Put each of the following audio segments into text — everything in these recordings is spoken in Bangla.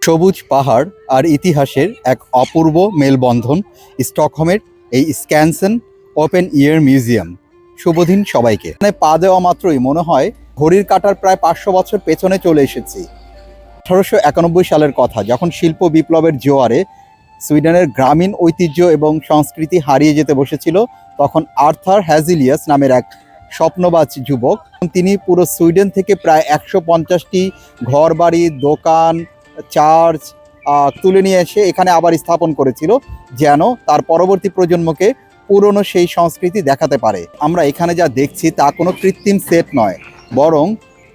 সবুজ পাহাড় আর ইতিহাসের এক অপূর্ব মেলবন্ধন স্টকহোমের এই স্ক্যানসেন ওপেন এয়ার মিউজিয়াম। শুভদিন সবাইকে। এখানে পা দেওয়া মাত্রই মনে হয় ঘড়ির কাঁটার প্রায় 500 বছর পেছনে চলে এসেছি। 1891 সালের কথা, যখন শিল্প বিপ্লবের জোয়ারে সুইডেনের গ্রামীণ ঐতিহ্য এবং সংস্কৃতি হারিয়ে যেতে বসেছিল, তখন আর্থার হ্যাজিলিয়াস নামের এক স্বপ্নবাজ যুবক, তিনি পুরো সুইডেন থেকে প্রায় 150টি ঘর বাড়ি, দোকান, চার্চ তুলে নিয়ে এসে এখানে আবার স্থাপন করেছিল, যেন তার পরবর্তী প্রজন্মকে পুরনো সেই সংস্কৃতি দেখাতে পারে। আমরা এখানে যা দেখছি তা কোনো কৃত্রিম সেট নয়, বরং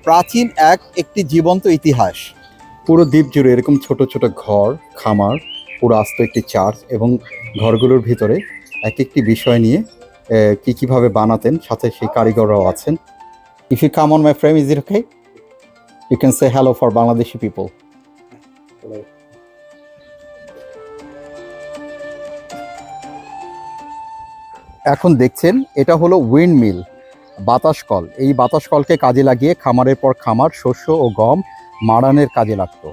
প্রাচীন একটি জীবন্ত ইতিহাস। পুরো দ্বীপ জুড়ে এরকম ছোট ছোট ঘর, খামার, পুরো আস্ত একটি চার্চ, এবং ঘরগুলোর ভিতরে এক একটি বিষয় নিয়ে কীভাবে বানাতেন, সাথে সেই কারিগররাও আছেন। If you come on my frame, is it okay? You can say hello for Bangladeshi people. এখন দেখছেন এটা হলো উইন্ড মিল, বাতাস কল। এই বাতাস কলকে কাজে লাগিয়ে খামারের পর খামার শস্য ও গম মাড়ানোর কাজে লাগতো।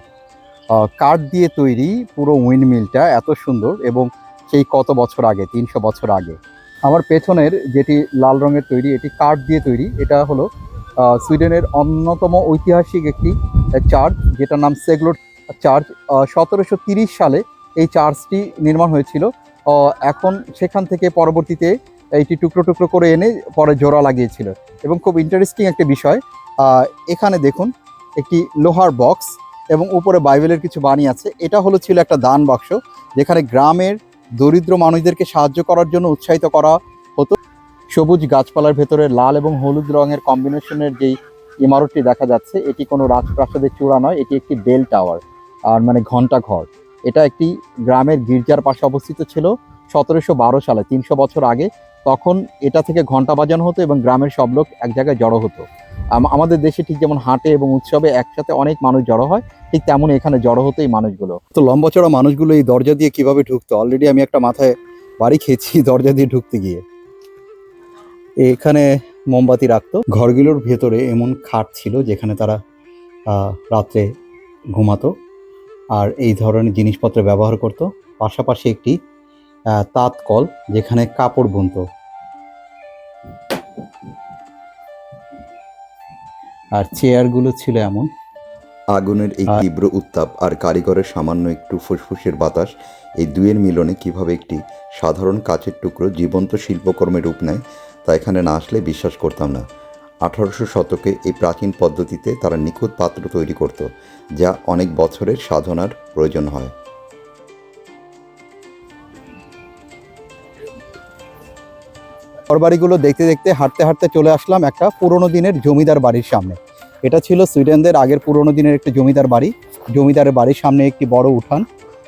কাঠ দিয়ে তৈরি পুরো উইন্ড মিলটা এত সুন্দর, এবং সেই কত বছর আগে, 300 বছর আগে। আমার পেছনের যেটি লাল রঙের তৈরি, এটি কাঠ দিয়ে তৈরি। এটা হলো সুইডেনের অন্যতম ঐতিহাসিক একটি চার্চ, যেটার নাম সেগলোড চার্চ। 1730 সালে এই চার্চটি নির্মাণ হয়েছিল। এখন সেখান থেকে পরবর্তীতে এইটি টুকরো টুকরো করে এনে পরে জোড়া লাগিয়েছিল। এবং খুব ইন্টারেস্টিং একটা বিষয়, এখানে দেখুন একটি লোহার বক্স এবং উপরে বাইবেলের কিছু বাণী আছে। এটা ছিল একটা দান বাক্স, যেখানে গ্রামের দরিদ্র মানুষদেরকে সাহায্য করার জন্য উৎসাহিত করা হতো। সবুজ গাছপালার ভেতরে লাল এবং হলুদ রঙের কম্বিনেশনের যেই ইমারতটি দেখা যাচ্ছে, এটি কোনো রাজপ্রাসাদের চূড়া নয়, এটি একটি বেল টাওয়ার, আর মানে ঘণ্টা ঘর। এটা একটি গ্রামের গির্জার পাশে অবস্থিত ছিল 1712 সালে, 300 বছর আগে। তখন এটা থেকে ঘণ্টা বাজানো হতো এবং গ্রামের সব লোক এক জায়গায় জড়ো হতো। আমাদের দেশে ঠিক যেমন হাটে এবং উৎসবে একসাথে অনেক মানুষ জড়ো হয়, ঠিক তেমন এখানে জড়ো হতো এই মানুষগুলো। তো লম্বা চড়া মানুষগুলো এই দরজা দিয়ে কিভাবে ঢুকতো, অলরেডি আমি একটা মাথায় বাড়ি খেয়েছি দরজা দিয়ে ঢুকতে গিয়ে। এখানে মোমবাতি রাখতো। ঘরগুলোর ভেতরে এমন খাট ছিল যেখানে তারা রাত্রে ঘুমাতো আর এই ধরনের জিনিসপত্র ব্যবহার করত। পাশাপাশি একটি তাঁত কল, যেখানে কাপড় বুনতো। আর চেয়ারগুলো ছিল এমন। আগুনের এই তীব্র উত্তাপ আর কারিগরের সামান্য একটু ফুসফুসের বাতাস, এই দুয়ের মিলনে কিভাবে একটি সাধারণ কাচের টুকরো জীবন্ত শিল্পকর্মে রূপ নেয়, তা এখানে না আসলে বিশ্বাস করতাম না। 1800 শতকে এই প্রাচীন পদ্ধতিতে তারা নিখুঁত পাত্র তৈরি করত, যা অনেক বছরের সাধনার প্রয়োজন হয়। ঘরবাড়িগুলো দেখতে দেখতে হাঁটতে হাঁটতে চলে আসলাম একটা পুরনো দিনের জমিদার বাড়ির সামনে। এটা ছিল সুইডেনদের আগের পুরনো দিনের একটি জমিদার বাড়ি। জমিদারের বাড়ির সামনে একটি বড় উঠান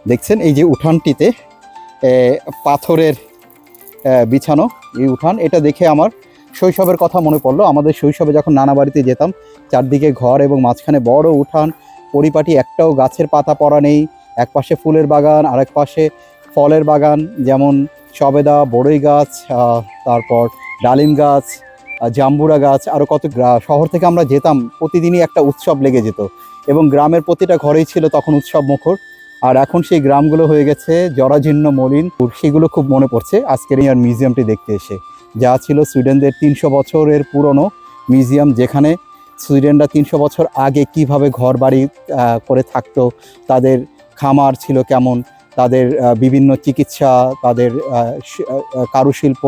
দেখছেন। এই যে উঠানটিতে পাথরের বিছানো এই উঠান, এটা দেখে আমার শৈশবের কথা মনে পড়লো। আমাদের শৈশবে যখন নানা বাড়িতে যেতাম, চারদিকে ঘর এবং মাঝখানে বড় উঠান, পরিপাটি, একটাও গাছের পাতা পড়া নেই। এক পাশে ফুলের বাগান, আরেক পাশে ফলের বাগান, যেমন সবেদা, বড়ই গাছ, তারপর ডালিম গাছ, জাম্বুরা গাছ, আরও কত। শহর থেকে আমরা যেতাম, প্রতিদিনই একটা উৎসব লেগে যেত এবং গ্রামের প্রতিটা ঘরেই ছিল তখন উৎসব মুখর। আর এখন সেই গ্রামগুলো হয়ে গেছে জরাজীর্ণ, মলিন। সেগুলো খুব মনে পড়ছে আজকের এই মিউজিয়ামটি দেখতে এসে, যা ছিল সুইডেনদের 300 বছরের পুরনো মিউজিয়াম, যেখানে সুইডেনরা 300 বছর আগে কিভাবে ঘর বাড়ি করে থাকতো, তাদের খামার ছিল কেমন, তাদের বিভিন্ন চিকিৎসা, তাদের কারুশিল্প,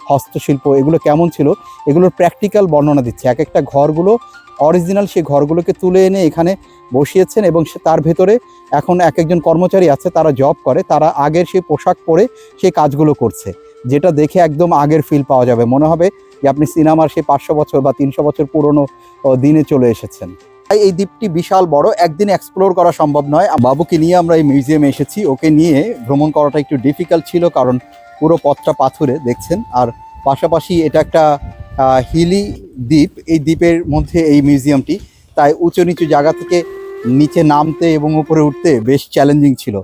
হস্তশিল্প, এগুলো কেমন ছিল, এগুলোর প্র্যাকটিক্যাল বর্ণনা দিচ্ছে। এক একটা ঘরগুলো অরিজিনাল, সেই ঘরগুলোকে তুলে এনে এখানে বসিয়েছেন এবং তার ভেতরে এখন এক একজন কর্মচারী আছে, তারা জব করে, তারা আগের সেই পোশাক পরে সেই কাজগুলো করছে, যেটা দেখে একদম আগের ফিল পাওয়া যাবে। মনে হবে যে আপনি সিনেমার সেই 500 বছর বা 300 বছর পুরনো দিনে চলে এসেছেন। তাই এই দ্বীপটি বিশাল বড়, একদিন এক্সপ্লোর করা সম্ভব নয়। বাবুকে নিয়ে আমরা এই মিউজিয়ামে এসেছি। ওকে নিয়ে ভ্রমণ করাটা একটু ডিফিকাল্ট ছিল, কারণ পুরো পথটা পাথুরে দেখছেন। আর পাশাপাশি এটা একটা হিলি দ্বীপ, এই দ্বীপের মধ্যে এই মিউজিয়ামটি, তাই উঁচু নিচু জায়গা থেকে নিচে নামতে এবং উপরে উঠতে বেশ চ্যালেঞ্জিং ছিল।